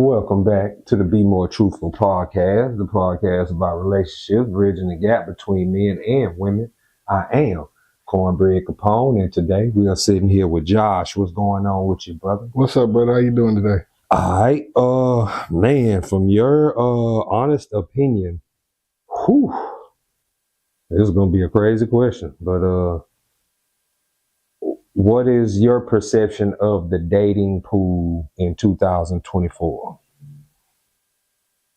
Welcome back to the Be More Truthful Podcast, the podcast about relationships, bridging the gap between men and women. I am Cornbread Capone, and today we are sitting here with Josh. What's going on with you, brother? What's up, brother? How you doing today? All right, man, from your honest opinion, this is gonna be a crazy question, but what is your perception of the dating pool in 2024?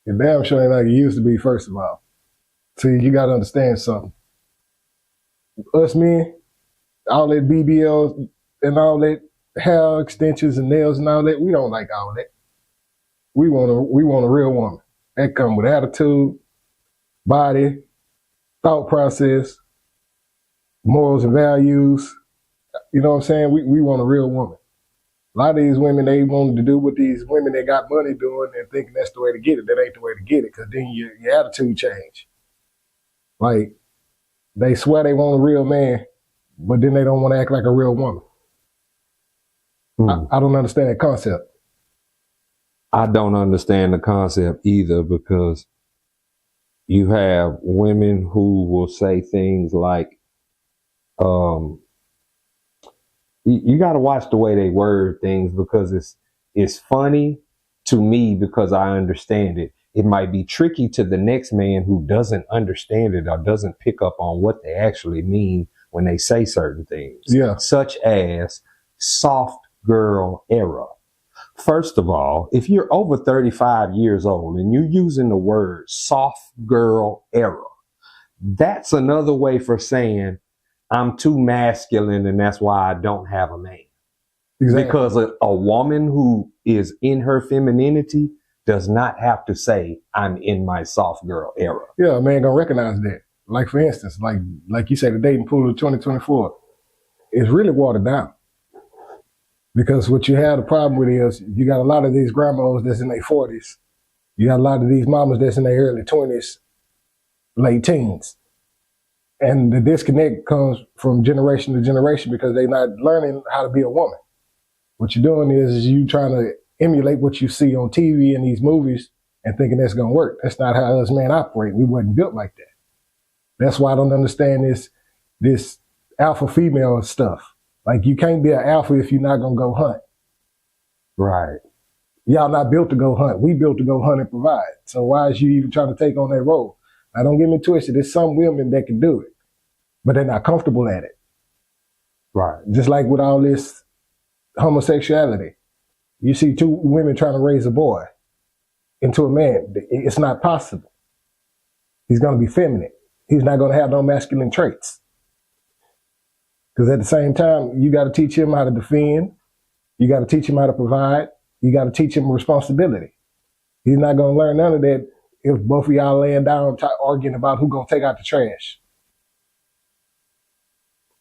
It damn sure ain't like it used to be, first of all. See, you got to understand something. Us men, all that BBLs and all that hair extensions and nails and all that, we don't like all that. We want a real woman. That come with attitude, body, thought process, morals and values. You know what I'm saying? We want a real woman. A lot of these women, they wanted to do what these women that got money doing and thinking that's the way to get it. That ain't the way to get it, because then your attitude change. Like, they swear they want a real man, but then they don't want to act like a real woman. I don't understand that concept. I don't understand the concept either, because you have women who will say things like, you got to watch the way they word things, because it's funny to me because I understand it. It might be tricky to the next man who doesn't understand it or doesn't pick up on what they actually mean when they say certain things. Yeah. Such as soft girl era. First of all, if you're over 35 years old and you're using the word soft girl era, that's another way for saying I'm too masculine and that's why I don't have a man. Exactly. Because a woman who is in her femininity does not have to say I'm in my soft girl era. Yeah, a man gonna recognize that. Like, for instance, like you say, the dating pool of 2024 is really watered down. Because what you have the problem with is you got a lot of these grandmas that's in their 40s. You got a lot of these mamas that's in their early 20s, late teens. And the disconnect comes from generation to generation because they're not learning how to be a woman. What you're doing is you trying to emulate what you see on TV and these movies and thinking that's going to work. That's not how us men operate. We wasn't built like that. That's why I don't understand this alpha female stuff. Like, you can't be an alpha if you're not going to go hunt. Right. Y'all not built to go hunt. We built to go hunt and provide. So why is you even trying to take on that role? Now, don't get me twisted. There's some women that can do it, but they're not comfortable at it. Right. Just like with all this homosexuality. You see two women trying to raise a boy into a man. It's not possible. He's going to be feminine. He's not going to have no masculine traits. Because at the same time, you got to teach him how to defend. You got to teach him how to provide. You got to teach him responsibility. He's not going to learn none of that if both of y'all laying down arguing about who's going to take out the trash.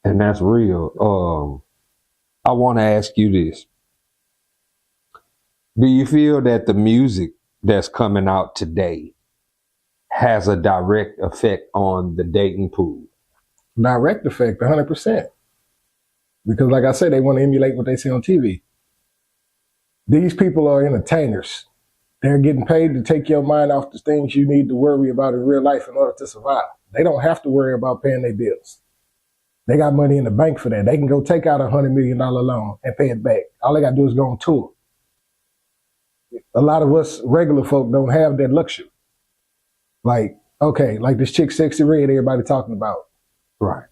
And that's real. I want to ask you this. Do you feel that the music that's coming out today has a direct effect on the dating pool? Direct effect, 100%. Because like I said, they want to emulate what they see on TV. These people are entertainers. They're getting paid to take your mind off the things you need to worry about in real life in order to survive. They don't have to worry about paying their bills. They got money in the bank for that. They can go take out $100 million loan and pay it back. All they got to do is go on tour. A lot of us regular folk don't have that luxury. Like, okay, like this chick Sexy Red everybody talking about. Right.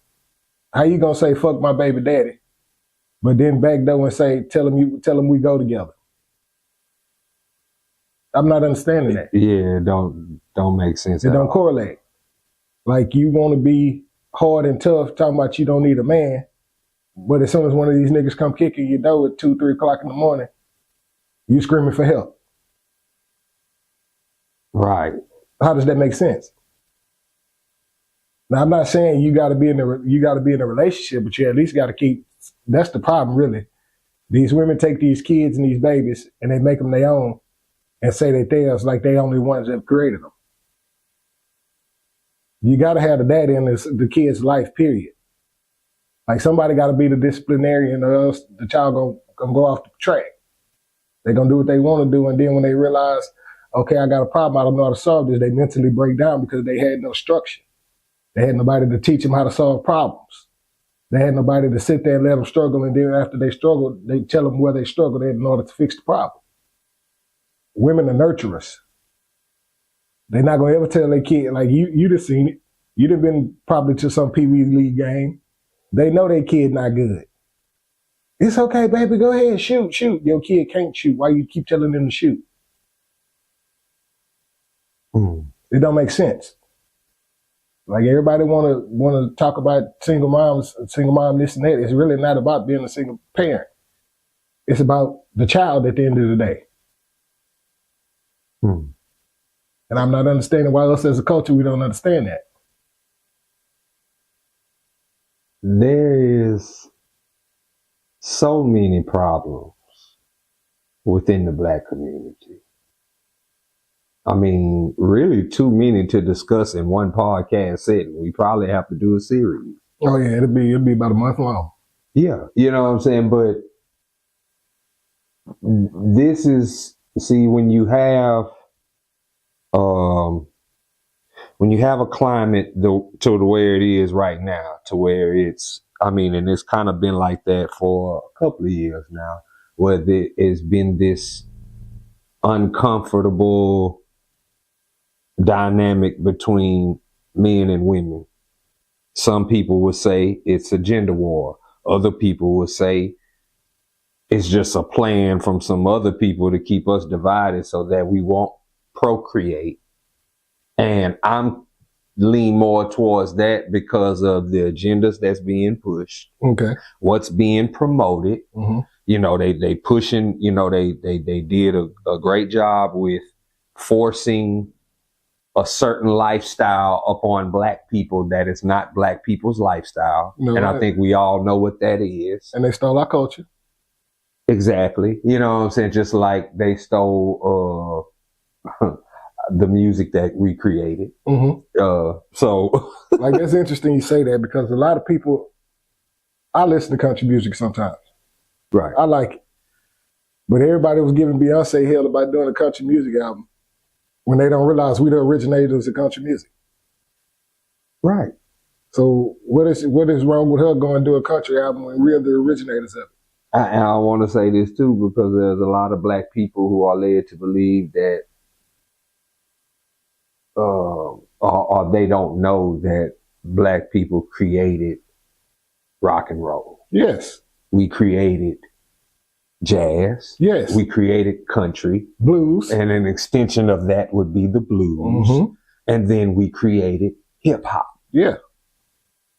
How you gonna say fuck my baby daddy, but then back door and say tell him we go together? I'm not understanding that. Yeah, don't make sense. It don't correlate. Like, you want to be hard and tough, talking about you don't need a man, but as soon as one of these niggas come kicking your door at 2, 3 o'clock in the morning, you screaming for help. Right. How does that make sense? Now, I'm not saying you got to be in a relationship, but you at least got to keep. That's the problem, really. These women take these kids and these babies and they make them their own and say they're theirs like they only ones that created them. You got to have the daddy in the kid's life, period. Like, somebody got to be the disciplinarian, or else the child gonna go off the track. They're going to do what they want to do. And then when they realize, okay, I got a problem, I don't know how to solve this, they mentally break down because they had no structure. They had nobody to teach them how to solve problems. They had nobody to sit there and let them struggle. And then after they struggle, they tell them where they struggled in order to fix the problem. Women are nurturers. They're not going to ever tell their kid, like you'd have seen it. You'd have been probably to some Pee Wee League game. They know their kid not good. It's okay, baby, go ahead, shoot. Your kid can't shoot. Why you keep telling them to shoot? It don't make sense. Like everybody want to talk about single mom this and that. It's really not about being a single parent. It's about the child at the end of the day. And I'm not understanding why us as a culture, we don't understand that. There is so many problems within the Black community. I mean, really too many to discuss in one podcast setting. We probably have to do a series. Oh yeah, it'll be about a month long. Yeah, you know what I'm saying? But this is, see, when you have a climate to where it is right now, to where it's, I mean, and it's kind of been like that for a couple of years now, where there has been this uncomfortable dynamic between men and women. Some people would say it's a gender war. Other people would say it's just a plan from some other people to keep us divided so that we won't procreate. And I'm lean more towards that because of the agendas that's being pushed. Okay. What's being promoted. Mm-hmm. You know, they pushing, you know, they did a great job with forcing a certain lifestyle upon Black people that is not Black people's lifestyle. No, and I think we all know what that is. And they stole our culture. Exactly. You know what I'm saying? Just like they stole the music that we created. Mm-hmm. So like, that's interesting you say that, because a lot of people, I listen to country music sometimes. Right. I like it. But everybody was giving Beyonce hell about doing a country music album when they don't realize we the originators of country music. Right. So what is wrong with her going to do a country album when we're the originators of it? I want to say this too, because there's a lot of Black people who are led to believe that or they don't know that Black people created rock and roll. Yes. We created jazz. Yes. We created country. Blues. And an extension of that would be the blues. Mm-hmm. And then we created hip hop. Yeah.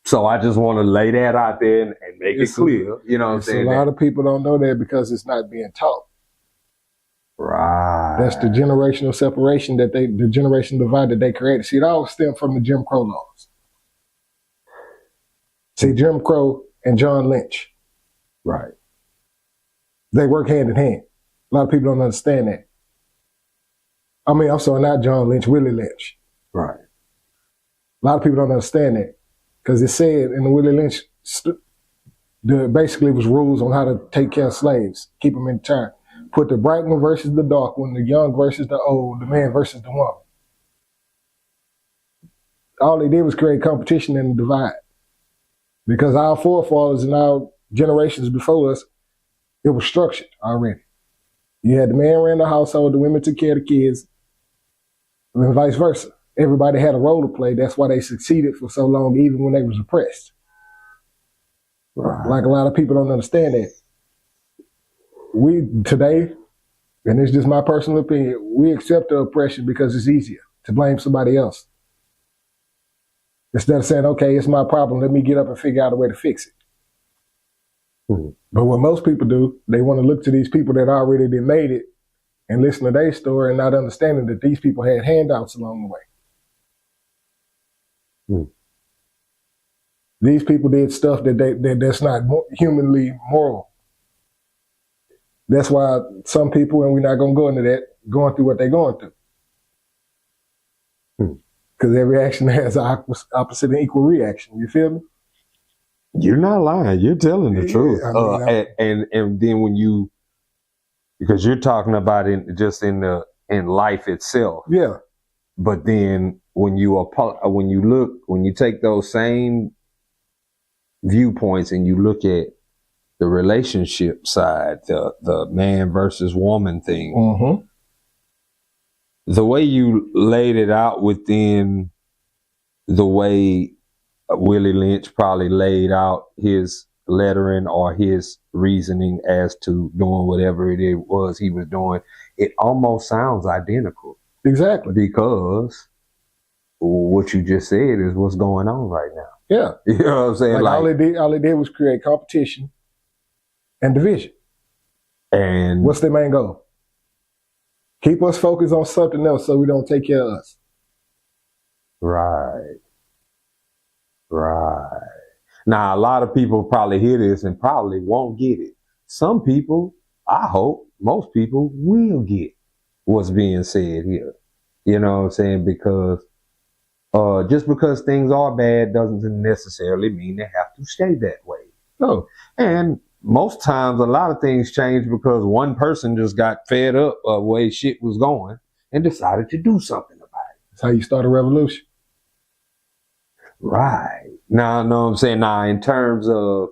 So I just want to lay that out there and make it clear. You know what I'm saying? A lot of people don't know that because it's not being taught. Right. That's the generational separation the generational divide that they created. See, it all stemmed from the Jim Crow laws. See, Jim Crow and John Lynch. Right. They work hand in hand. A lot of people don't understand that. I mean, I'm sorry, not John Lynch, Willie Lynch. Right. A lot of people don't understand that, because it said in the Willie Lynch, basically was rules on how to take care of slaves, keep them in time. Put the bright one versus the dark one, the young versus the old, the man versus the woman. All they did was create competition and divide. Because our forefathers and our generations before us, it was structured already. You had the man ran the household, the women took care of the kids, and vice versa. Everybody had a role to play. That's why they succeeded for so long, even when they was oppressed. Right. Like, a lot of people don't understand that. We today, and it's just my personal opinion, we accept the oppression because it's easier to blame somebody else. Instead of saying, okay, it's my problem, let me get up and figure out a way to fix it. Mm-hmm. But what most people do, they want to look to these people that already did made it and listen to their story and not understanding that these people had handouts along the way. Mm. These people did stuff that's not humanly moral. That's why some people, and we're not going to go into that, going through what they're going through. Because every action has an opposite and equal reaction. You feel me? You're not lying. You're telling the truth. And then when you Because you're talking about it just in life itself. Yeah. But then when you take those same viewpoints and you look at the relationship side, the man versus woman thing, Mm-hmm. the way you laid it out within the way Willie Lynch probably laid out his lettering or his reasoning as to doing whatever it was he was doing, it almost sounds identical. Exactly. Because what you just said is what's going on right now. Yeah. You know what I'm saying? Like all they did was create competition and division. And what's their main goal? Keep us focused on something else so we don't take care of us. Right. Now, a lot of people probably hear this and probably won't get it. Some people, I hope, most people will get what's being said here. You know what I'm saying? Because just because things are bad doesn't necessarily mean they have to stay that way. No. And most times, a lot of things change because one person just got fed up of the way shit was going and decided to do something about it. That's how you start a revolution. Right. Now, I know what I'm saying. Now, in terms of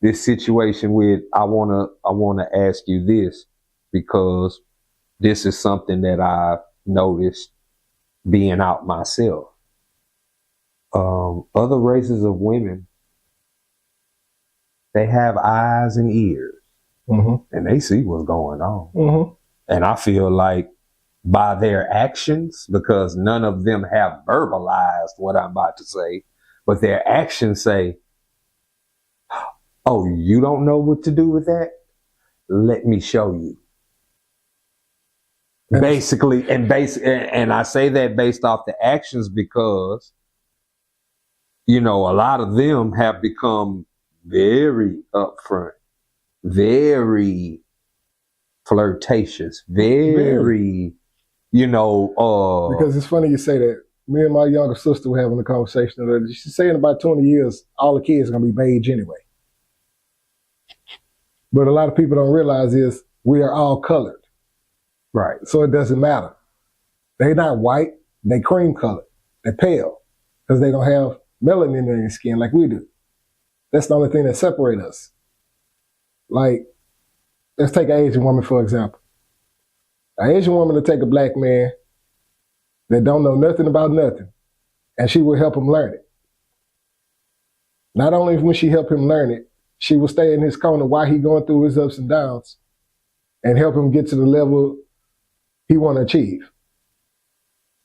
this situation with, I wanna ask you this, because this is something that I've noticed being out myself. Other races of women, they have eyes and ears, mm-hmm. and they see what's going on. Mm-hmm. And I feel like by their actions, because none of them have verbalized what I'm about to say, but their actions say, oh, you don't know what to do with that? Let me show you. And I say that based off the actions because, you know, a lot of them have become very upfront, very flirtatious, very, you know. Because it's funny you say that. Me and my younger sister were having a conversation. She said in about 20 years, all the kids are going to be beige anyway. But a lot of people don't realize is we are all colored. Right. So it doesn't matter. They're not white. They cream colored. They're pale because they don't have melanin in their skin like we do. That's the only thing that separates us. Like, let's take an Asian woman, for example. An Asian woman will take a black man that don't know nothing about nothing, and she will help him learn it. Not only when she help him learn it, she will stay in his corner while he going through his ups and downs and help him get to the level he want to achieve.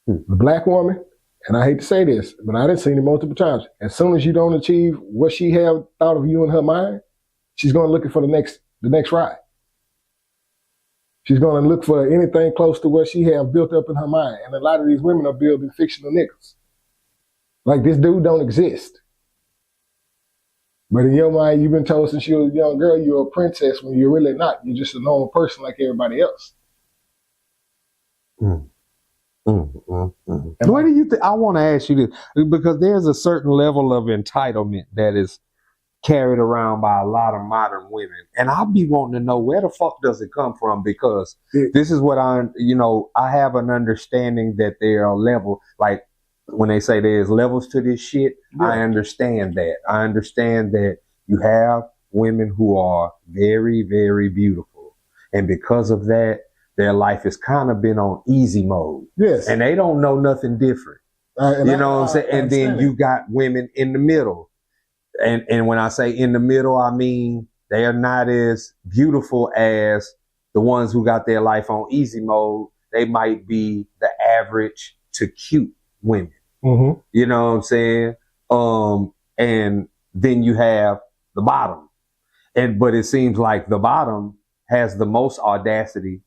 The black woman, and I hate to say this, but I done seen it multiple times. As soon as you don't achieve what she have thought of you in her mind, she's going to look for the next ride. She's going to look for anything close to what she have built up in her mind. And a lot of these women are building fictional niggas. Like, this dude don't exist. But in your mind, you've been told since you were a young girl, you're a princess when you're really not. You're just a normal person like everybody else. What do you think? I want to ask you this, because there's a certain level of entitlement that is carried around by a lot of modern women. And I'll be wanting to know, where the fuck does it come from? Because this is what I have an understanding that there are levels, like when they say there's levels to this shit, yeah. I understand that. I understand that you have women who are very, very beautiful. And because of that, their life has kind of been on easy mode. Yes. And they don't know nothing different. You know what I'm saying? And then you got women in the middle. And when I say in the middle, I mean they are not as beautiful as the ones who got their life on easy mode. They might be the average to cute women. Mm-hmm. You know what I'm saying? And then you have the bottom. But it seems like the bottom has the most audacity,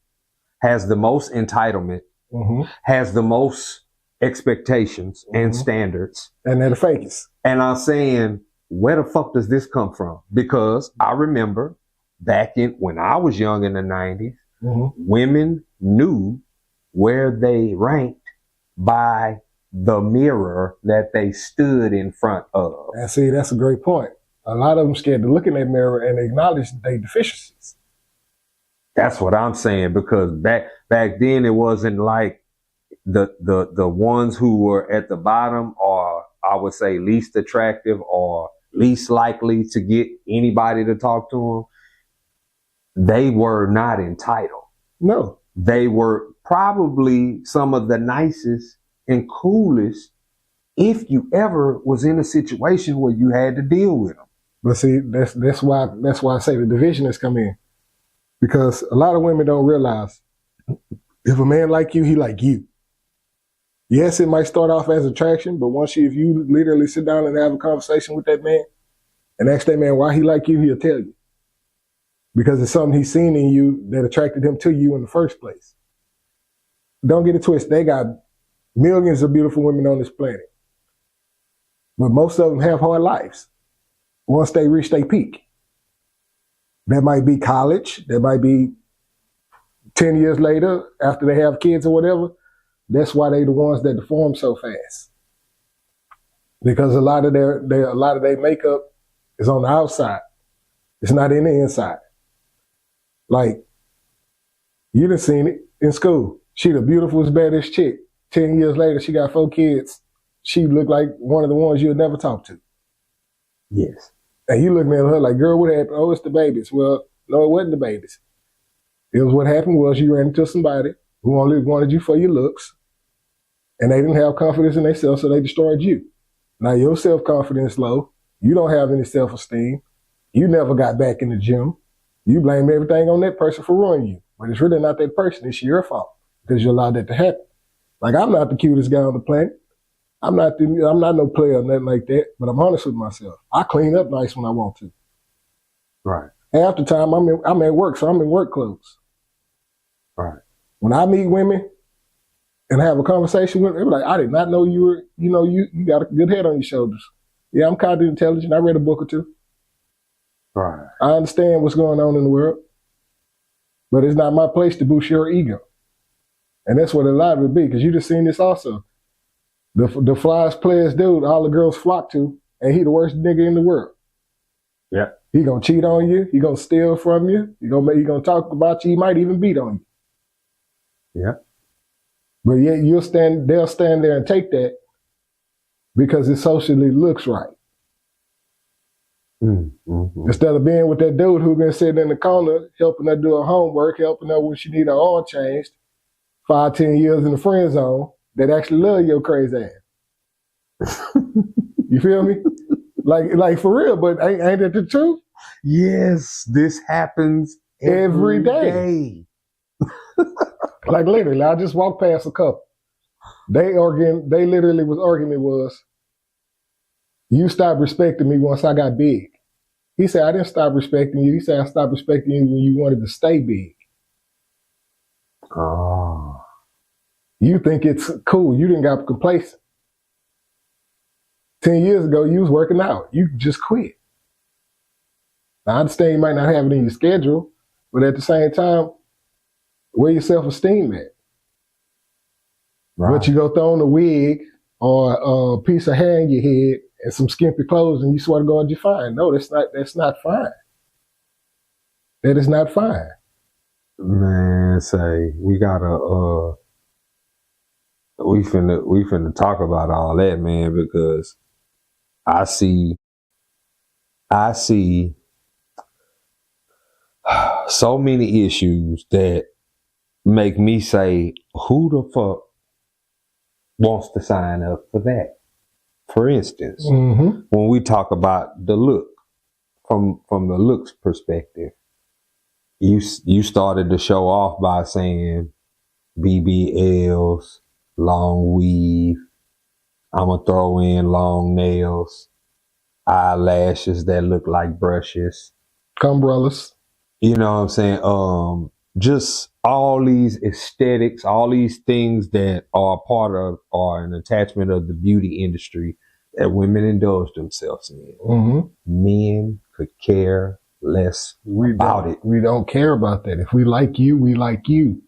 has the most entitlement, mm-hmm. has the most expectations mm-hmm. and standards. And they're the fakest. And I'm saying, where the fuck does this come from? Because I remember back when I was young in the 90s, mm-hmm. women knew where they ranked by the mirror that they stood in front of. And see, that's a great point. A lot of them scared to look in that mirror and acknowledge their deficiencies. That's what I'm saying, because back then it wasn't like the ones who were at the bottom are, I would say, least attractive or least likely to get anybody to talk to them. They were not entitled. No. They were probably some of the nicest and coolest if you ever was in a situation where you had to deal with them. But see, that's why I say the division has come in. Because a lot of women don't realize if a man like you, he like you. Yes, it might start off as attraction, but if you literally sit down and have a conversation with that man and ask that man why he like you, he'll tell you. Because it's something he's seen in you that attracted him to you in the first place. Don't get it twisted. They got millions of beautiful women on this planet. But most of them have hard lives once they reach their peak. That might be college. That might be 10 years later after they have kids or whatever. That's why they the ones that deform so fast. Because a lot of their makeup is on the outside. It's not in the inside. Like, you done seen it in school. She the beautifulest, baddest chick. 10 years later, she got 4 kids. She looked like one of the ones you'd never talk to. Yes. And you looking at her like, girl, what happened? Oh, it's the babies. Well, no, it wasn't the babies. It was what happened was you ran into somebody who only wanted you for your looks, and they didn't have confidence in themselves, so they destroyed you. Now your self-confidence low. You don't have any self-esteem. You never got back in the gym. You blame everything on that person for ruining you. But it's really not that person. It's your fault because you allowed that to happen. Like, I'm not the cutest guy on the planet. I'm not no player or nothing like that, but I'm honest with myself. I clean up nice when I want to. Right. Half the time I'm at work, so I'm in work clothes. Right. When I meet women and have a conversation with them, they're like, I did not know you were, you got a good head on your shoulders. Yeah, I'm kind of intelligent. I read a book or two. Right. I understand what's going on in the world, but it's not my place to boost your ego. And that's what a lot of it be, because you just seen this also. The flyest players dude, all the girls flock to, and he the worst nigga in the world. Yeah. He gonna cheat on you. He gonna steal from you. He gonna talk about you. He might even beat on you. Yeah. But yet they'll stand there and take that because it socially looks right. Mm-hmm. Instead of being with that dude who gonna sit in the corner, helping her do her homework, helping her when she need her oil changed, 5-10 years in the friend zone, that actually love your crazy ass. You feel me? Like for real, but ain't that the truth? Yes, this happens every day. Like literally, I just walked past a couple. They literally was argument was, you stopped respecting me once I got big. He said, I didn't stop respecting you. He said, I stopped respecting you when you wanted to stay big. Oh. You think it's cool. You didn't got complacent. 10 years ago, you was working out. You just quit. Now, I understand you might not have it in your schedule, but at the same time, where your self-esteem at? Right. But you go throw on a wig or a piece of hair in your head and some skimpy clothes and you swear to God you're fine. No, that's not fine. That is not fine. Man, say, we gotta, we finna talk about all that, man, because I see so many issues that make me say, who the fuck wants to sign up for that? For instance, when we talk about the look, from the looks perspective, you started the show off by saying BBLs, long weave, I'm gonna throw in long nails, eyelashes that look like brushes, umbrellas. You know what I'm saying? Just all these aesthetics, all these things that are part of or an attachment of the beauty industry that women indulge themselves in. Men could care less about it. We don't care about that. If we like you, we like you.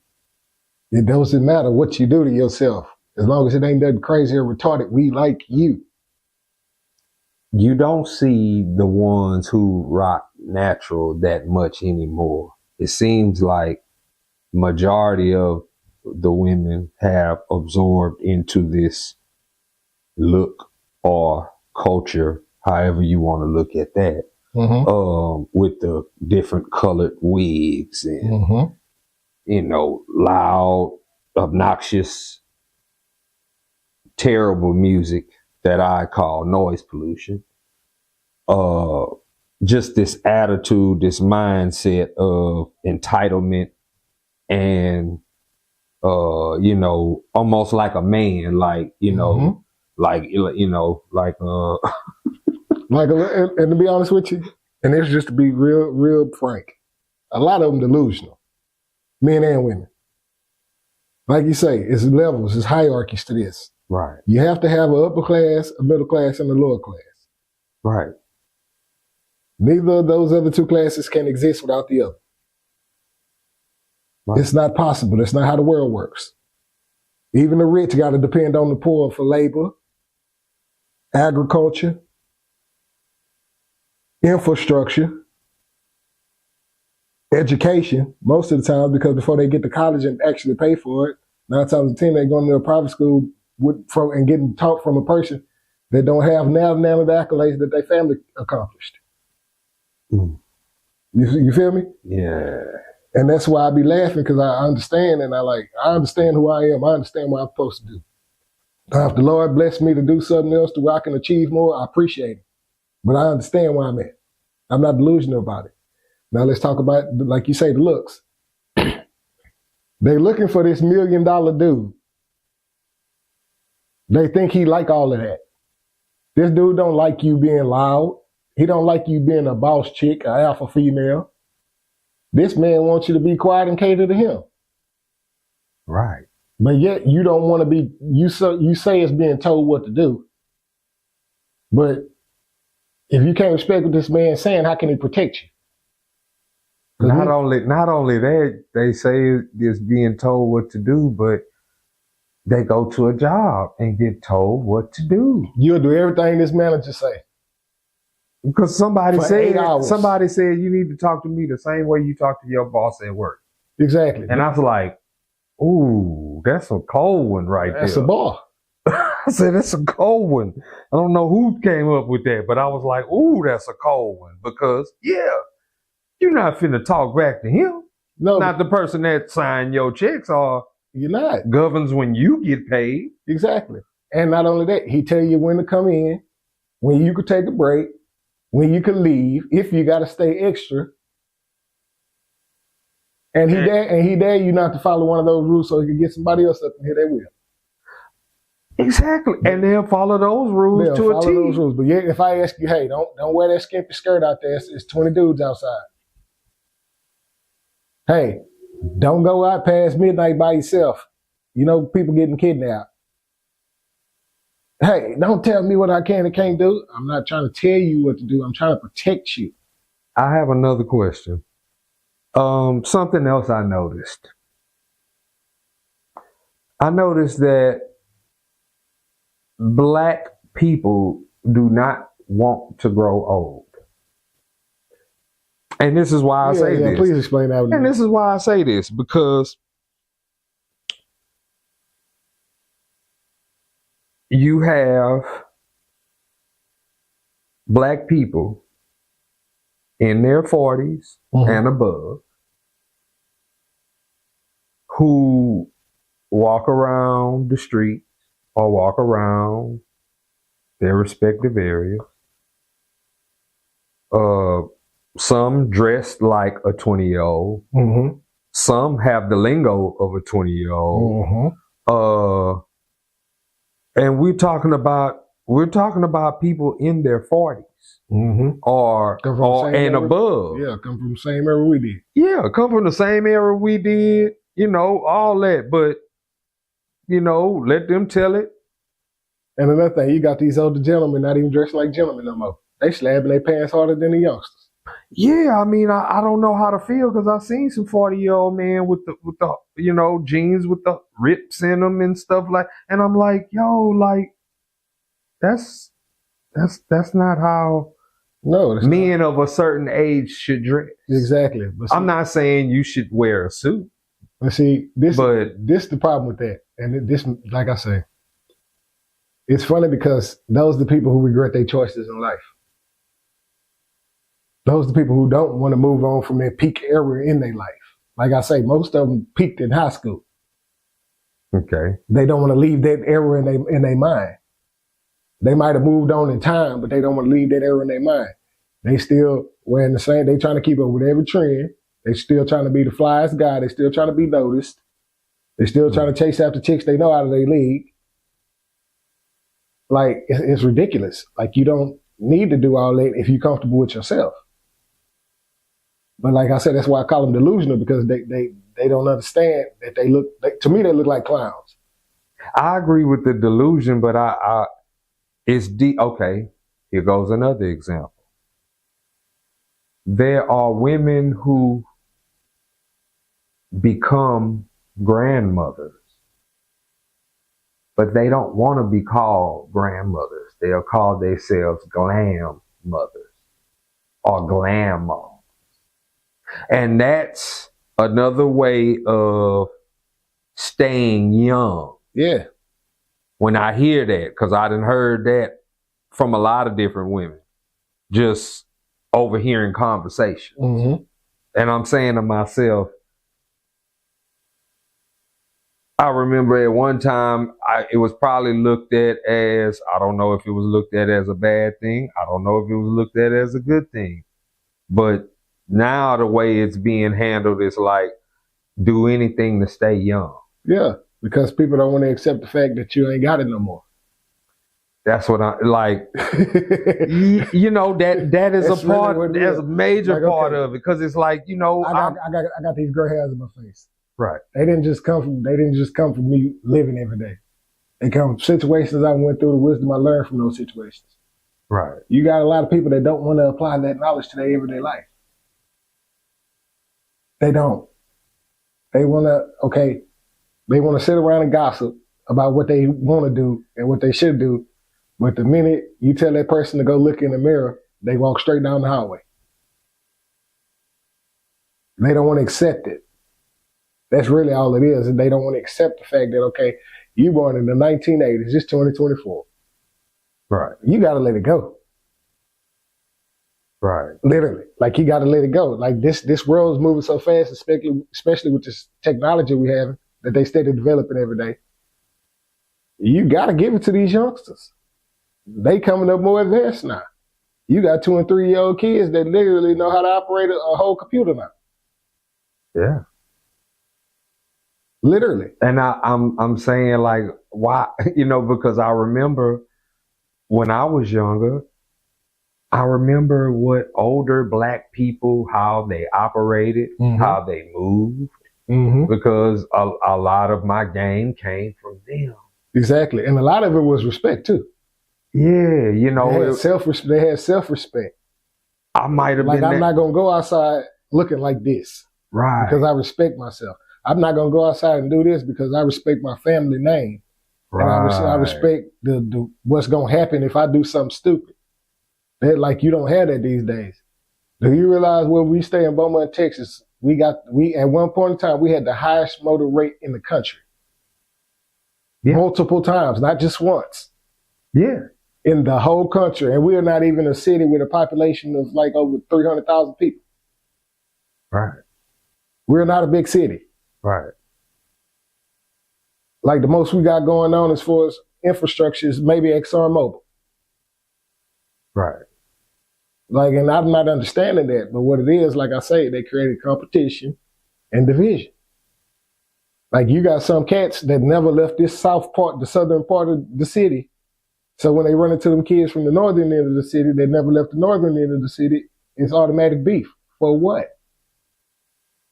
It doesn't matter what you do to yourself. As long as it ain't nothing crazy or retarded, we like you. You don't see the ones who rock natural that much anymore. it seems like majority of the women have absorbed into this look or culture, however you want to look at that, with the different colored wigs and, loud, obnoxious, terrible music that I call noise pollution. Just this attitude, this mindset of entitlement and, almost like a man, like, and to be honest with you, and it's just to be real frank, a lot of them delusional, men and women. Like you say, it's levels, it's hierarchies to this. Right. You have to have an upper class, a middle class, and a lower class. Right. Neither of those other two classes can exist without the other. Right. It's not possible. That's not how the world works. Even the rich got to depend on the poor for labor, agriculture, infrastructure, education, most of the time, because before they get to college and actually pay for it, 9 times out of 10, they're going to a private school and getting taught from a person that don't have none of the accolades that their family accomplished. Mm. You feel me? Yeah. And that's why I be laughing, because I understand, and I understand who I am. I understand what I'm supposed to do. Now, if the Lord bless me to do something else to where I can achieve more, I appreciate it. But I understand where I'm at. I'm not delusional about it. Now let's talk about, like you say, the looks. They looking for this $1 million dude. They think he like all of that. This dude don't like you being loud. He don't like you being a boss chick, an alpha female. This man wants you to be quiet and cater to him. Right. But yet you don't want to be, you say it's being told what to do. But if you can't respect what this man's saying, how can he protect you? Not only that, they say it's being told what to do, but they go to a job and get told what to do. You'll do everything this manager say. Because somebody said you need to talk to me the same way you talk to your boss at work. Exactly. And I was like, ooh, that's a cold one right there. That's a bar. I said, that's a cold one. I don't know who came up with that, but I was like, ooh, that's a cold one. Because, yeah, you're not finna talk back to him. No. Not the person that signed your checks or you're not. Governs when you get paid. Exactly. And not only that, he tell you when to come in, when you could take a break, when you could leave, if you got to stay extra. And he dare you not to follow one of those rules so he can get somebody else up in here, they will. Exactly. And they'll follow those rules to a T. They'll follow those rules. But yeah, if I ask you, hey, don't wear that skimpy skirt out there, it's 20 dudes outside. Hey, don't go out past midnight by yourself. You know, people getting kidnapped. Hey, don't tell me what I can and can't do. I'm not trying to tell you what to do. I'm trying to protect you. I have another question. Something else I noticed. I noticed that Black people do not want to grow old. And this is why I say this. Please explain that. And this is why I say this, because you have Black people in their 40s and above who walk around the streets or walk around their respective areas. Some dressed like a 20-year-old. Mm-hmm. Some have the lingo of a 20-year-old. Mm-hmm. And we're talking about people in their 40s or and above. Yeah, come from the same era we did. Yeah, come from the same era we did. You know, all that. But, you know, let them tell it. And another thing, you got these older gentlemen not even dressed like gentlemen no more. They slapping their pants harder than the youngsters. Yeah, I mean, I don't know how to feel because I've seen some 40-year-old men with the you know, jeans with the rips in them and stuff like, and I'm like, yo, like, that's not how No, that's Men of a certain age should dress. exactly. But see, I'm not saying you should wear a suit. But see, this But the problem with that. And this, like I say, it's funny because those are the people who regret their choices in life. Those are the people who don't want to move on from their peak era in their life. Like I say, most of them peaked in high school. okay. They don't want to leave that era in their mind. They might have moved on in time, but they don't want to leave that era in their mind. They still wearing the same. They trying to keep up with every trend. They still trying to be the flyest guy. They still trying to be noticed. They still trying to chase after chicks they know out of their league. Like, it's ridiculous. Like, you don't need to do all that if you're comfortable with yourself. But like I said, that's why I call them delusional, because they don't understand that to me, they look like clowns. I agree with the delusion, but it's okay. Here goes another example. There are women who become grandmothers, but they don't want to be called grandmothers. They'll call themselves glam mothers or glam moms. And that's another way of staying young. Yeah. When I hear that, because I done heard that from a lot of different women, just overhearing conversations. Mm-hmm. And I'm saying to myself, I remember at one time, it was probably looked at as, I don't know if it was looked at as a bad thing. I don't know if it was looked at as a good thing. But now the way it's being handled is like, do anything to stay young. Yeah, because people don't want to accept the fact that you ain't got it no more. That's what I like. You know, that is That's a part. really That's a major like, part okay, of it, because it's like, you know, I got these gray hairs in my face. right. They didn't just come from me living every day. They come from situations I went through, the wisdom I learned from those situations. Right. You got a lot of people that don't want to apply that knowledge to their everyday life. They don't. They want to sit around and gossip about what they want to do and what they should do. But the minute you tell that person to go look in the mirror, they walk straight down the hallway. They don't want to accept it. That's really all it is. And they don't want to accept the fact that, okay, you born in the 1980s, it's 2024. Right. You got to let it go. Right. Literally. Like, you got to let it go. Like, this world is moving so fast, especially with this technology we have that they steady developing every day. You got to give it to these youngsters. They coming up more advanced now. You got 2 and 3 year old kids that literally know how to operate a whole computer now. Yeah. Literally. And I'm saying, like, why? You know, because I remember when I was younger, I remember what older Black people, how they operated, how they moved, because a lot of my game came from them. Exactly. And a lot of it was respect too. Yeah, you know. They had self-respect. I might have like, been I'm not going to go outside looking like this. Right. Because I respect myself. I'm not going to go outside and do this because I respect my family name. Right. And I respect the what's going to happen if I do something stupid. That, like, you don't have that these days. Do you realize where we stay in Beaumont, Texas, we at one point in time, we had the highest murder rate in the country. Yeah. Multiple times, not just once. Yeah. In the whole country. And we are not even a city with a population of like over 300,000 people. Right. We're not a big city. Right. Like, the most we got going on as far as infrastructure is maybe ExxonMobil. Right. Like, and I'm not understanding that, but what it is, like I say, they created competition and division. Like, you got some cats that never left this the southern part of the city. So when they run into them kids from the northern end of the city, they never left the northern end of the city, it's automatic beef. For what?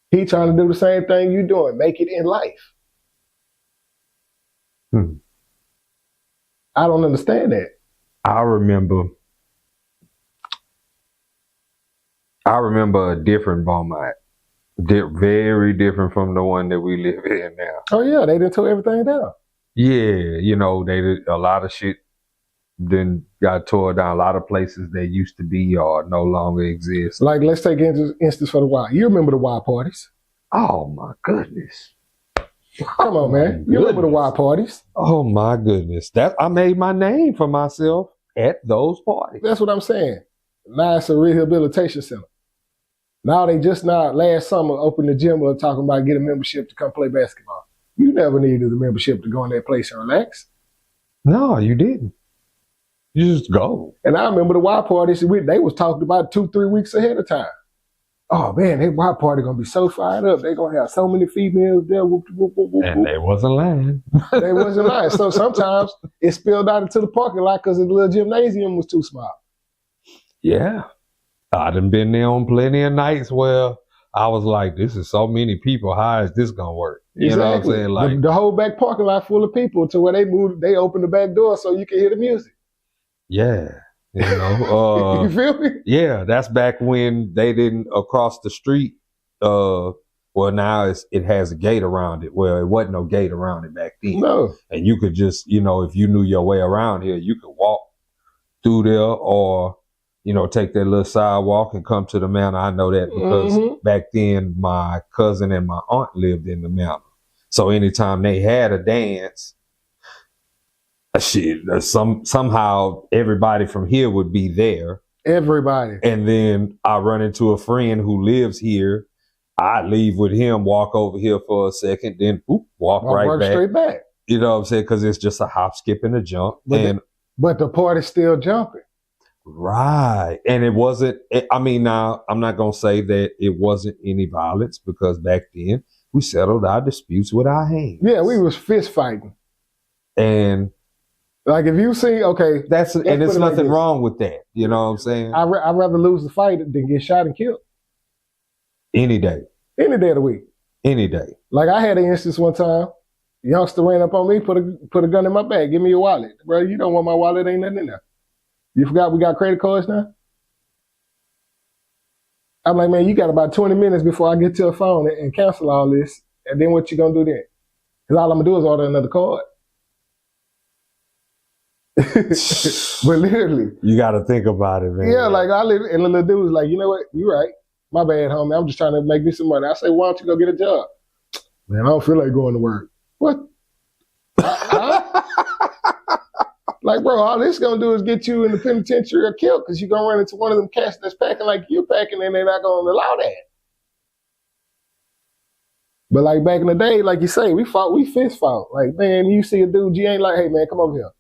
He trying to do the same thing you doing, make it in life. I don't understand that. I remember a different Beaumont, very different from the one that we live in now. Oh yeah, they done tore everything down. Yeah, you know, they did a lot of shit then got tore down. A lot of places that used to be or no longer exist. Like, let's take an instance for the Y. You remember the Y parties? Oh my goodness! Come on, man. You remember the Y parties? Oh my goodness! That I made my name for myself at those parties. That's what I'm saying. Now it's a rehabilitation center. Now they just last summer opened the gym up talking about get a membership to come play basketball. You never needed a membership to go in that place and relax. No, you didn't. You just go. And I remember the Y parties, they was talking about 2-3 weeks ahead of time. Oh man, that Y party gonna be so fired up. They gonna have so many females there. Whoop, whoop, whoop, whoop, And they wasn't lying. They wasn't lying. So sometimes it spilled out into the parking lot because the little gymnasium was too small. Yeah. I done been there on plenty of nights where I was like, this is so many people. How is this gonna work? You know what I'm saying? Like the whole back parking lot full of people to where they opened the back door so you can hear the music. Yeah. You know, you feel me? Yeah, that's back when they didn't across the street. Well, now it has a gate around it. Well, it wasn't no gate around it back then. No. And you could just, if you knew your way around here, you could walk through there or, take that little sidewalk and come to the manor. I know that because back then my cousin and my aunt lived in the manor. So anytime they had a dance, somehow everybody from here would be there. Everybody. And then I run into a friend who lives here. I leave with him, walk over here for a second, then walk right back. Straight back. You know what I'm saying? Because it's just a hop, skip, and a jump. But the party's still jumping. Right. And it wasn't, now I'm not going to say that it wasn't any violence because back then we settled our disputes with our hands. Yeah, we was fist fighting. And like if you see, okay. and there's nothing wrong with that. You know what I'm saying? I'd rather lose the fight than get shot and killed. Any day. Any day of the week. Any day. Like I had an instance one time. Youngster ran up on me, put a gun in my bag. Give me your wallet. Bro, you don't want my wallet, ain't nothing in there. You forgot we got credit cards now? I'm like, man, you got about 20 minutes before I get to a phone and cancel all this. And then what you gonna do then? Because all I'm gonna do is order another card. But literally. You got to think about it, man. Yeah, like and the little dude was like, you know what? You right. My bad, homie. I'm just trying to make me some money. I say, why don't you go get a job? Man, I don't feel like going to work. What? Like, bro, all this gonna do is get you in the penitentiary or killed because you're gonna run into one of them cats that's packing like you're packing and they're not gonna allow that. But like back in the day, like you say, we fist fought. Like, man, you see a dude, you ain't like, hey man, come over here.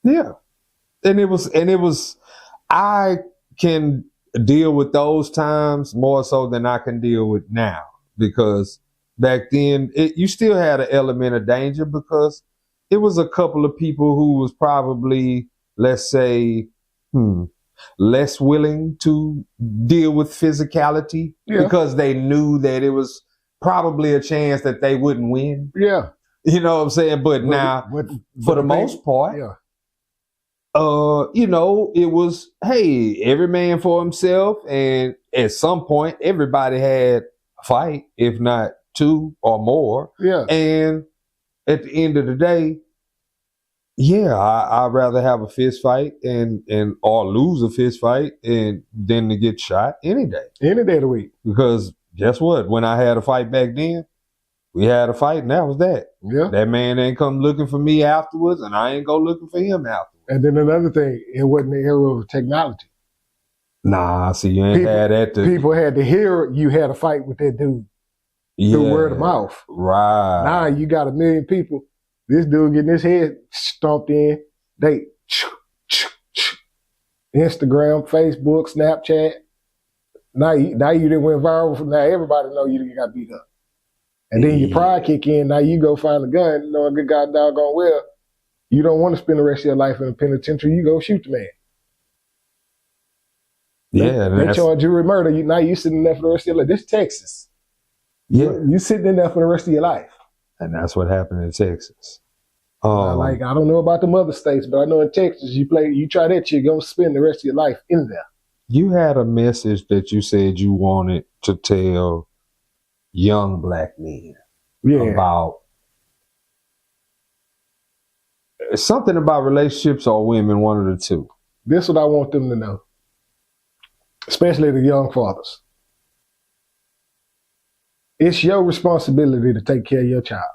Yeah. And it was I can deal with those times more so than I can deal with now. Because back then you still had an element of danger because it was a couple of people who was probably, let's say, less willing to deal with physicality because they knew that it was probably a chance that they wouldn't win. Yeah. You know what I'm saying? But now, for the most part, it was, hey, every man for himself. And at some point, everybody had a fight, if not two or more. Yeah. And at the end of the day, I'd rather have a fist fight or lose a fist fight than to get shot any day. Any day of the week. Because guess what? When I had a fight back then, we had a fight and that was that. Yeah. That man ain't come looking for me afterwards and I ain't go looking for him afterwards. And then another thing, it wasn't the era of technology. Nah, see, you ain't had that. People had to hear you had a fight with that dude through word of mouth. Right. Now you got 1 million people. This dude getting his head stomped in. They Instagram, Facebook, Snapchat. Now you done went viral. Now everybody know you got beat up. And then your pride kick in. Now you go find a gun, knowing good God doggone well, you don't want to spend the rest of your life in a penitentiary. You go shoot the man. Yeah. They charge you with murder. Now you sitting there for the rest of your life. This is Texas. Yeah. You sitting in there for the rest of your life. And that's what happened in Texas. I don't know about the other states, but I know in Texas, you try that, you're going to spend the rest of your life in there. You had a message that you said you wanted to tell young black men about something about relationships or women, one of the two. This is what I want them to know, especially the young fathers. It's your responsibility to take care of your child.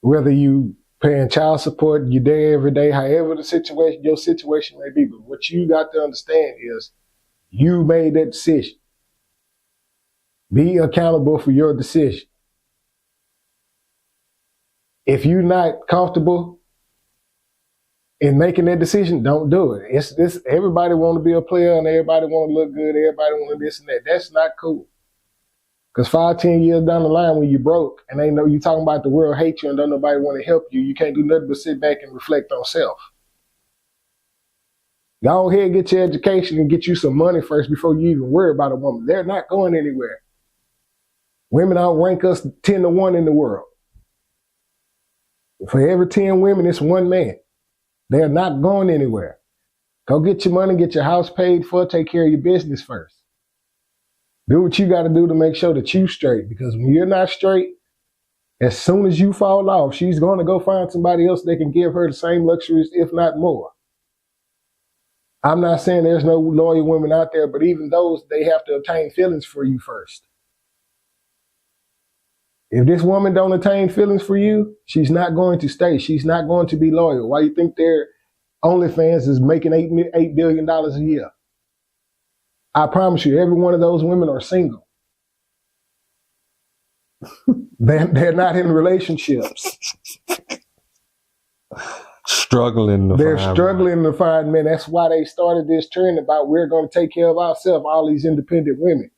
Whether you paying child support, you're there every day, however your situation may be. But what you got to understand is you made that decision. Be accountable for your decision. If you're not comfortable in making that decision, don't do it. It's this. Everybody want to be a player and everybody want to look good. Everybody want to this and that. That's not cool. Because 5-10 years down the line when you broke and they know you talking about the world hate you and don't nobody want to help you, you can't do nothing but sit back and reflect on self. Go ahead and get your education and get you some money first before you even worry about a woman. They're not going anywhere. Women outrank us 10-1 in the world. For every 10 women, it's one man. They're not going anywhere. Go get your money, get your house paid for, take care of your business first. Do what you got to do to make sure that you straight. Because when you're not straight, as soon as you fall off, she's going to go find somebody else that can give her the same luxuries, if not more. I'm not saying there's no loyal women out there, but even those, they have to obtain feelings for you first. If this woman don't attain feelings for you, she's not going to stay. She's not going to be loyal. Why you think their OnlyFans is making $8 billion a year? I promise you, every one of those women are single. They're not in relationships. They're struggling to find men. That's why they started this trend about we're going to take care of ourselves, all these independent women.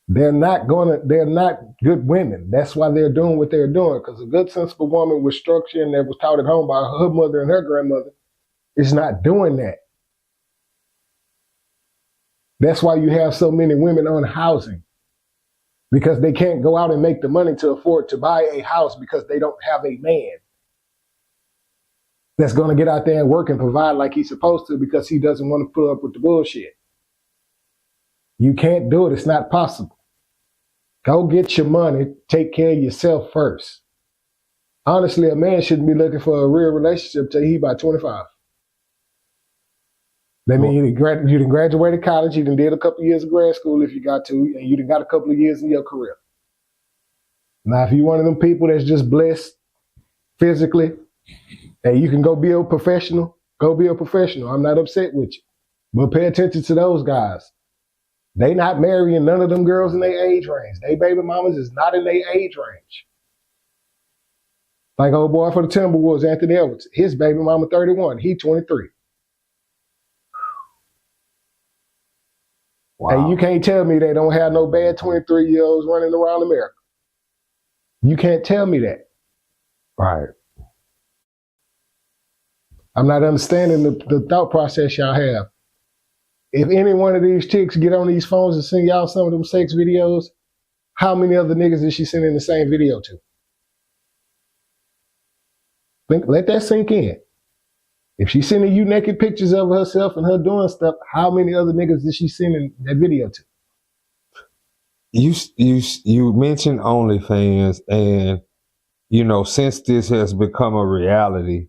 They're not good women. That's why they're doing what they're doing. Because a good, sensible woman with structure and that was taught at home by her mother and her grandmother is not doing that. That's why you have so many women on housing. Because they can't go out and make the money to afford to buy a house because they don't have a man that's going to get out there and work and provide like he's supposed to because he doesn't want to put up with the bullshit. You can't do it. It's not possible. Go get your money. Take care of yourself first. Honestly, a man shouldn't be looking for a real relationship till he's about 25. That means you done graduated college, you done did a couple of years of grad school if you got to, and you done got a couple of years in your career. Now, if you're one of them people that's just blessed physically, and you can go be a professional, go be a professional. I'm not upset with you. But pay attention to those guys. They not marrying none of them girls in their age range. They baby mamas is not in their age range. Like old boy for the Timberwolves, Anthony Edwards. His baby mama 31, he 23. Wow. And you can't tell me they don't have no bad 23-year-olds running around America. You can't tell me that. Right. I'm not understanding the thought process y'all have. If any one of these chicks get on these phones and send y'all some of them sex videos, how many other niggas is she sending the same video to? Let that sink in. If she's sending you naked pictures of herself and her doing stuff, how many other niggas is she sending that video to? You mentioned OnlyFans, and since this has become a reality,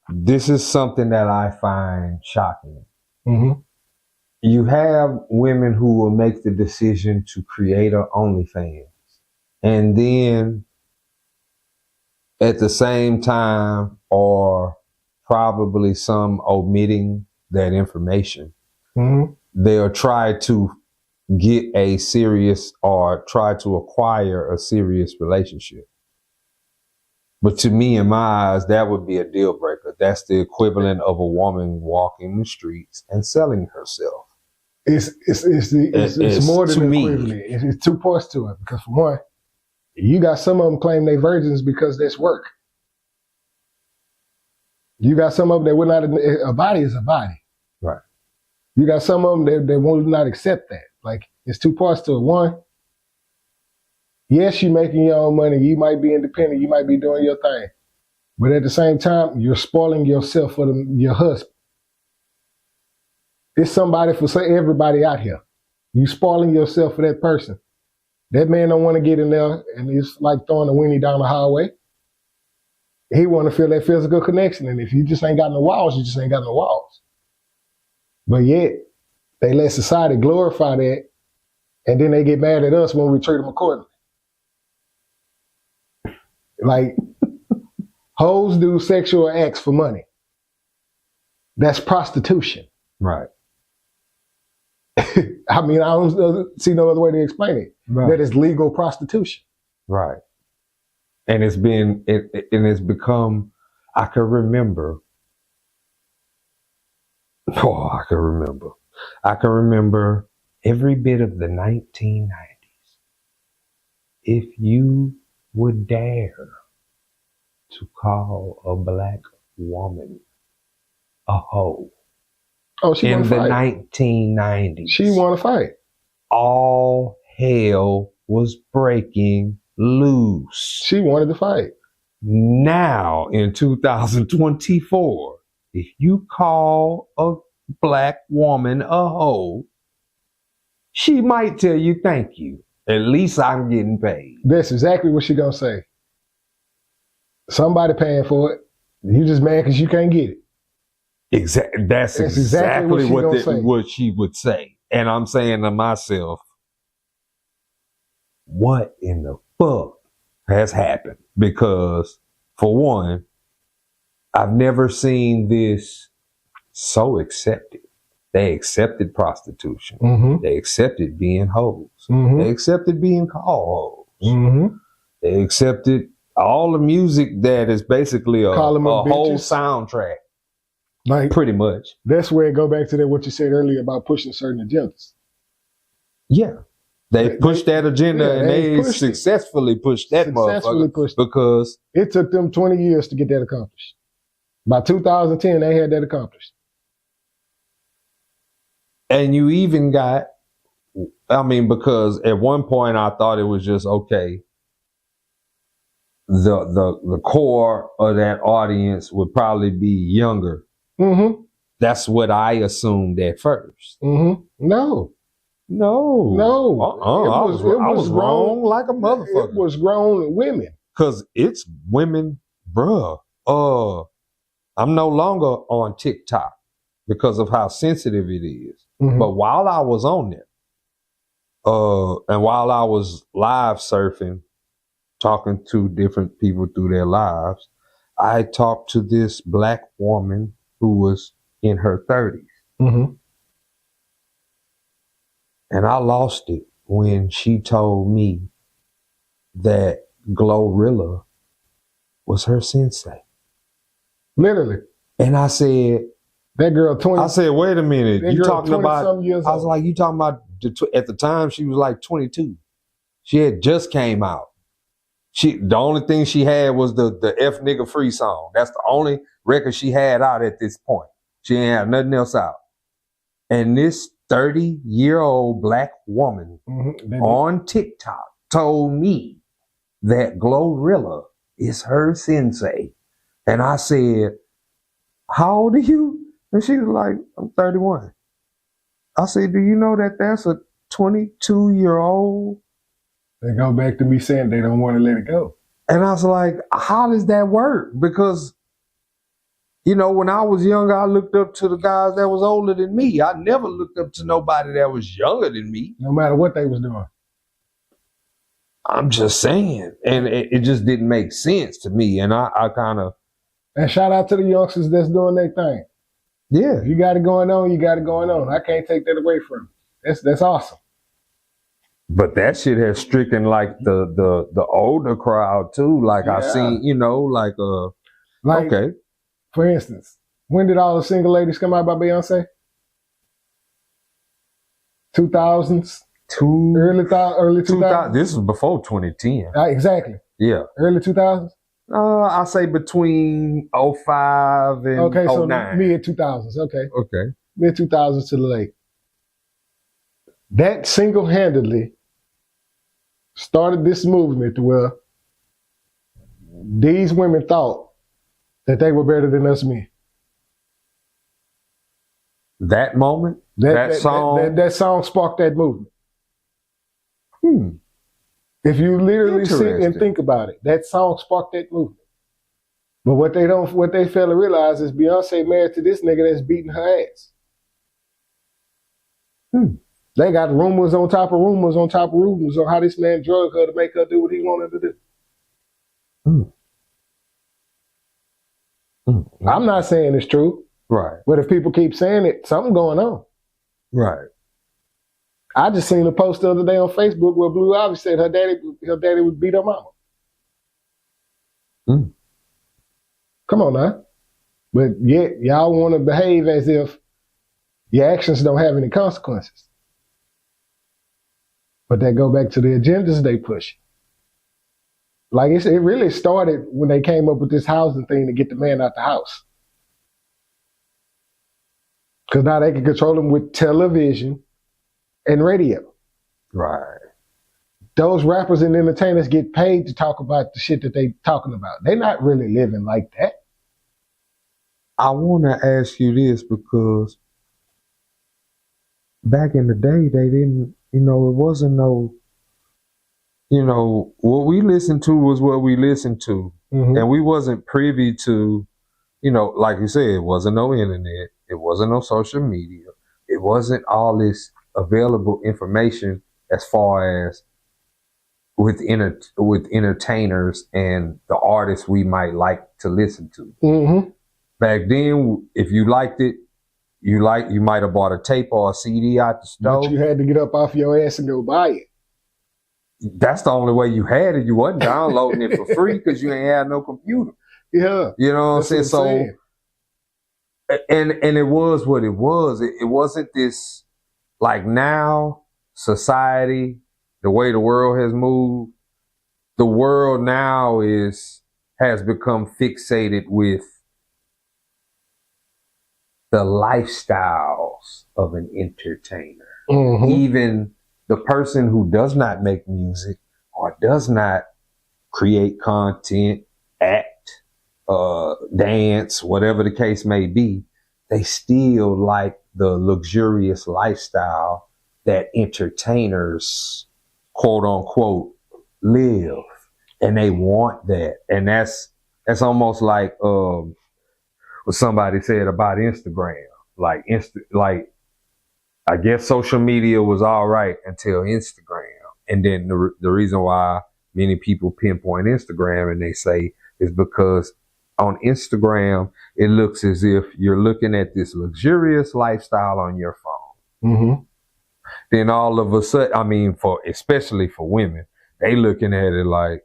this is something that I find shocking. Mm-hmm. You have women who will make the decision to create an OnlyFans, and then at the same time, or probably some omitting that information, mm-hmm. they'll try to get a serious or try to acquire a serious relationship. But to me, in my eyes, that would be a deal breaker. That's the equivalent of a woman walking the streets and selling herself. It's more than equivalent. It's two parts to it. Because for one, you got some of them claim they virgins because that's work. You got some of them that will not, a body is a body. Right. You got some of them that will not accept that. Like, it's two parts to it. One, yes, you're making your own money. You might be independent. You might be doing your thing. But at the same time, you're spoiling yourself for your husband. It's somebody for everybody out here. You spoiling yourself for that person. That man don't want to get in there, and it's like throwing a weenie down the hallway. He want to feel that physical connection. And if you just ain't got no walls, you just ain't got no walls. But yet, they let society glorify that, and then they get mad at us when we treat them accordingly. Like, hoes do sexual acts for money. That's prostitution. Right. I mean, I don't see no other way to explain it. Right. That is legal prostitution. Right. And it's become, I can remember every bit of the 1990s. If you would dare to call a black woman a hoe She in the fight. 1990s, She want to fight. all hell was breaking loose. She wanted to fight. Now, in 2024, if you call a black woman a hoe, she might tell you thank you. At least I'm getting paid. That's exactly what she gonna say. Somebody paying for it. You just mad because you can't get it. Exactly. That's exactly what she would say. And I'm saying to myself, what in the fuck has happened? Because, for one, I've never seen this so accepted. They accepted prostitution. Mm-hmm. They accepted being hoes. Mm-hmm. They accepted being called hoes. Mm-hmm. They accepted all the music that is basically a whole soundtrack. Like, pretty much. That's where it go back to that what you said earlier about pushing certain agendas. Yeah. They pushed that agenda, and they successfully pushed that motherfucker because it took them 20 years to get that accomplished. By 2010, they had that accomplished. And you even got, because at one point I thought it was just okay. The core of that audience would probably be younger. Mm-hmm. That's what I assumed at first. Mm-hmm. No. I was wrong like a motherfucker. It was grown women. Because it's women, bruh. I'm no longer on TikTok because of how sensitive it is. Mm-hmm. But while I was on there, and while I was live surfing, talking to different people through their lives, I talked to this black woman who was in her 30s. Mm-hmm. And I lost it when she told me that Glorilla was her sensei. Literally. And I said, that girl 20. I said, wait a minute. You talking about, I was like, you talking about, at the time she was like 22. She had just came out. The only thing she had was the F Nigga Free song. That's the only record she had out at this point. She ain't had nothing else out. And this 30-year-old black woman on TikTok told me that Glorilla is her sensei. And I said, how old are you? And she was like, I'm 31. I said, do you know that that's a 22-year-old? They go back to me saying they don't want to let it go. And I was like, how does that work? Because, when I was younger, I looked up to the guys that was older than me. I never looked up to nobody that was younger than me. No matter what they was doing. I'm just saying. And it just didn't make sense to me. And I kind of... And shout out to the youngsters that's doing their thing. Yeah. If you got it going on, you got it going on. I can't take that away from you. That's awesome. But that shit has stricken like the older crowd too. Like I've seen, okay. For instance, when did all the single ladies come out by Beyonce? 2000s? Early 2000s? This was before 2010. Exactly. Yeah. Early 2000s? I say between 05 and 09. Okay, so mid 2000s. Okay. Mid 2000s to the late. That single-handedly started this movement to where these women thought that they were better than us men. That moment? That song? That song sparked that movement. If you literally sit and think about it, that song sparked that movement. But what they fail to realize is Beyonce married to this nigga that's beating her ass. They got rumors on top of rumors on top of rumors on how this man drugged her to make her do what he wanted to do. I'm not saying it's true. Right. But if people keep saying it, something going on. Right. I just seen a post the other day on Facebook where Blue Ivy said her daddy would beat her mama. Come on now. But yet y'all want to behave as if your actions don't have any consequences. But that go back to the agendas they push. Like it really started when they came up with this housing thing to get the man out the house. Because now they can control him with television and radio. Right. Those rappers and entertainers get paid to talk about the shit that they talking about. They're not really living like that. I want to ask you this because back in the day, they didn't, it wasn't no, what we listened to was what we listened to. And we wasn't privy to, like you said, it wasn't no internet. It wasn't no social media. It wasn't all this available information as far as with entertainers and the artists we might like to listen to. Back then, if you liked it, you might have bought a tape or a CD out the store. But you had to get up off your ass and go buy it. That's the only way you had it. You wasn't downloading it for free because you ain't had no computer. Yeah. You know what I'm saying? And it was what it was. It wasn't this, like now, society, the way the world has moved, the world now has become fixated with the lifestyles of an entertainer. Even the person who does not make music or does not create content, act, dance, whatever the case may be, they still like the luxurious lifestyle that entertainers, quote unquote, live. And they want that. And that's almost like what somebody said about Instagram. Like I guess social media was all right until Instagram. And then the reason why many people pinpoint Instagram and they say is because on Instagram, it looks as if you're looking at this luxurious lifestyle on your phone. Then all of a sudden, especially for women, they looking at it like,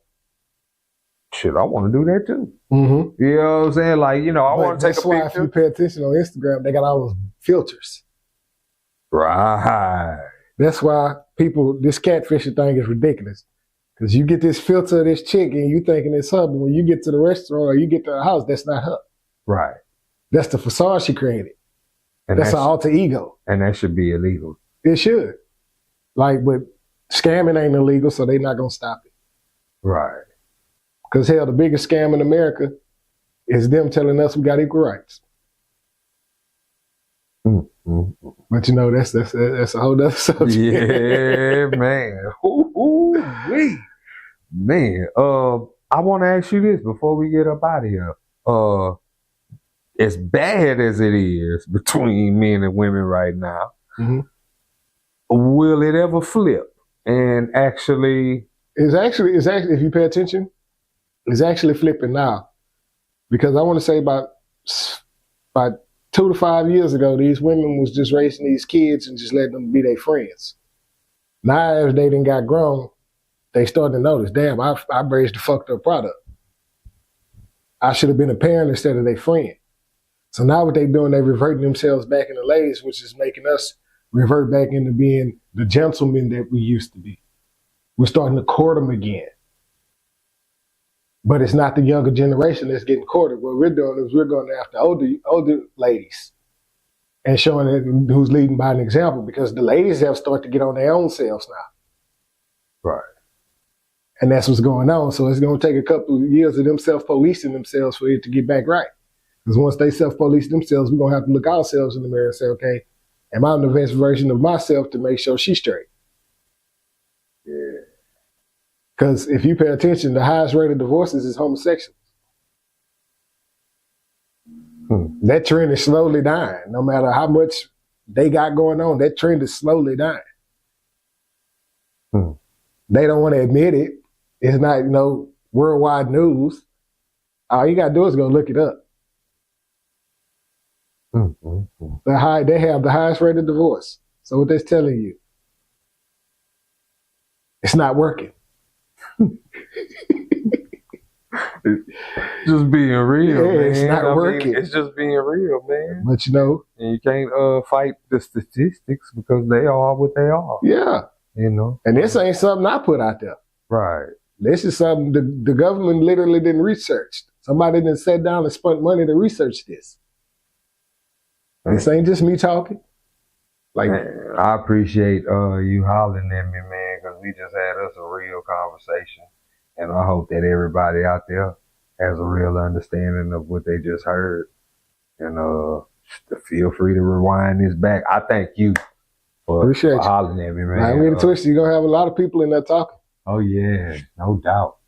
shit, I want to do that too. You know what I'm saying? Like, I want to take a picture. That's why if you pay attention on Instagram, they got all those filters. Right. That's why this catfishing thing is ridiculous. Because you get this filter of this chick and you thinking it's her, but when you get to the restaurant or you get to the house, that's not her. Right. That's the facade she created. And that's her alter ego. And that should be illegal. It should. But scamming ain't illegal, so they're not going to stop it. Right. Because hell, the biggest scam in America is them telling us we got equal rights. But that's a whole other subject. Yeah, man. Man, I want to ask you this before we get up out of here. As bad as it is between men and women right now, will it ever flip? And actually, it's actually, if you pay attention, it's actually flipping now. Because I want to say about 2 to 5 years ago, these women was just raising these kids and just letting them be their friends. Now, as they done got grown, they started to notice, damn, I raised a fucked up product. I should have been a parent instead of their friend. So now what they doing, they reverting themselves back into ladies, which is making us revert back into being the gentlemen that we used to be. We're starting to court them again. But it's not the younger generation that's getting courted. What we're doing is we're going after older ladies and showing it who's leading by an example, because the ladies have started to get on their own selves now. Right. And that's what's going on. So it's going to take a couple of years of them self-policing themselves for it to get back right. Because once they self-police themselves, we're going to have to look ourselves in the mirror and say, okay, am I the best version of myself to make sure she's straight? Yeah. Because if you pay attention, the highest rate of divorces is homosexuals. That trend is slowly dying. No matter how much they got going on, that trend is slowly dying. They don't want to admit it. It's not, worldwide news. All you got to do is go look it up. They have the highest rate of divorce. So what that's telling you, it's not working. Just being real, man. It's not working. It's just being real, man. But and you can't fight the statistics because they are what they are. Yeah. And this ain't something I put out there. Right. This is something the government literally didn't research. Somebody didn't sit down and spent money to research this. This ain't just me talking. Man, I appreciate you hollering at me, man, because we just had us a real conversation. And I hope that everybody out there has a real understanding of what they just heard. And feel free to rewind this back. I thank you for hollering at me, man. I'm going to twist. You're going to have a lot of people in there talking. Oh, yeah, no doubt.